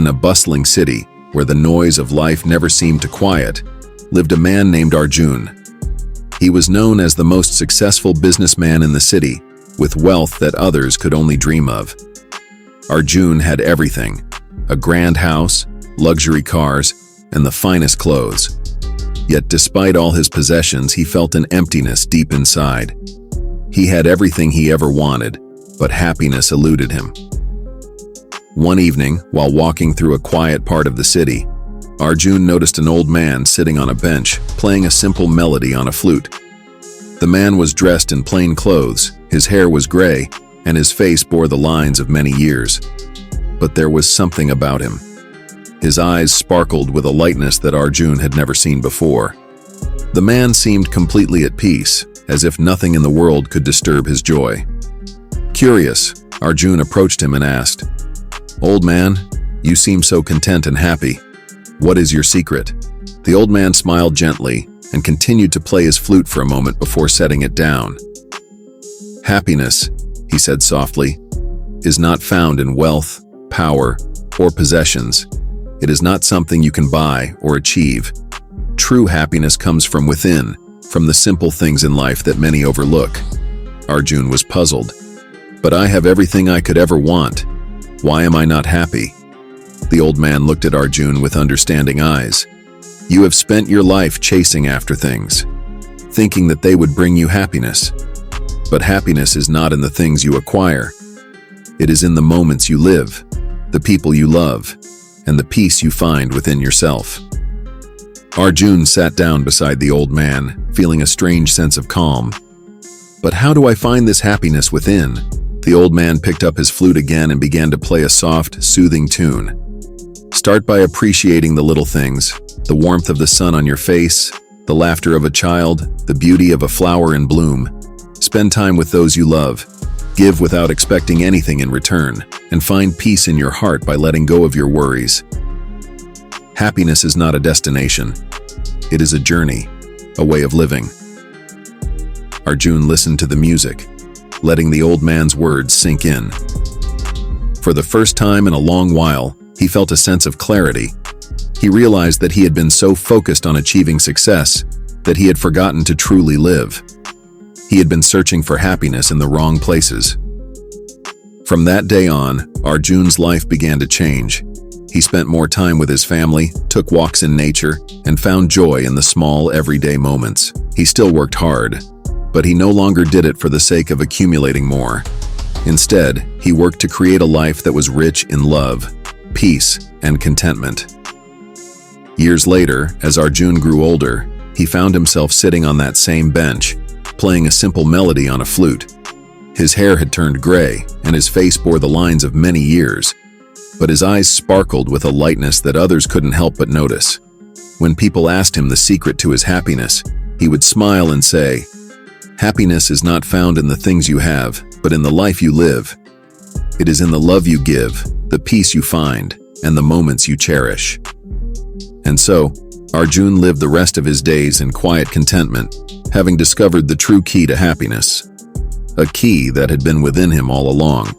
in a bustling city, where the noise of life never seemed to quiet, lived a man named Arjun. He was known as the most successful businessman in the city, with wealth that others could only dream of. Arjun had everything: a grand house, luxury cars, and the finest clothes. Yet despite all his possessions, he felt an emptiness deep inside. He had everything he ever wanted, but happiness eluded him. One evening, while walking through a quiet part of the city, Arjun noticed an old man sitting on a bench, playing a simple melody on a flute. The man was dressed in plain clothes, his hair was gray, and his face bore the lines of many years. But there was something about him. His eyes sparkled with a lightness that Arjun had never seen before. The man seemed completely at peace, as if nothing in the world could disturb his joy. Curious, Arjun approached him and asked, "Old man, you seem so content and happy. What is your secret?" The old man smiled gently and continued to play his flute for a moment before setting it down. "Happiness," he said softly, "is not found in wealth, power, or possessions. It is not something you can buy or achieve. True happiness comes from within, from the simple things in life that many overlook." Arjun was puzzled. "But I have everything I could ever want. Why am I not happy?" The old man looked at Arjun with understanding eyes. "You have spent your life chasing after things, thinking that they would bring you happiness. But happiness is not in the things you acquire. It is in the moments you live, the people you love, and the peace you find within yourself." Arjun sat down beside the old man, feeling a strange sense of calm. "But how do I find this happiness within?" The old man picked up his flute again and began to play a soft, soothing tune. "Start by appreciating the little things, the warmth of the sun on your face, the laughter of a child, the beauty of a flower in bloom. Spend time with those you love. Give without expecting anything in return, and find peace in your heart by letting go of your worries. Happiness is not a destination. It is a journey, a way of living." Arjun listened to the music, letting the old man's words sink in. For the first time in a long while, he felt a sense of clarity. He realized that he had been so focused on achieving success that he had forgotten to truly live. He had been searching for happiness in the wrong places. From that day on, Arjun's life began to change. He spent more time with his family, took walks in nature, and found joy in the small, everyday moments. He still worked hard, but he no longer did it for the sake of accumulating more. Instead, he worked to create a life that was rich in love, peace, and contentment. Years later, as Arjun grew older, he found himself sitting on that same bench, playing a simple melody on a flute. His hair had turned gray, and his face bore the lines of many years, but his eyes sparkled with a lightness that others couldn't help but notice. When people asked him the secret to his happiness, he would smile and say, "Happiness is not found in the things you have, but in the life you live. It is in the love you give, the peace you find, and the moments you cherish." And so, Arjun lived the rest of his days in quiet contentment, having discovered the true key to happiness, a key that had been within him all along.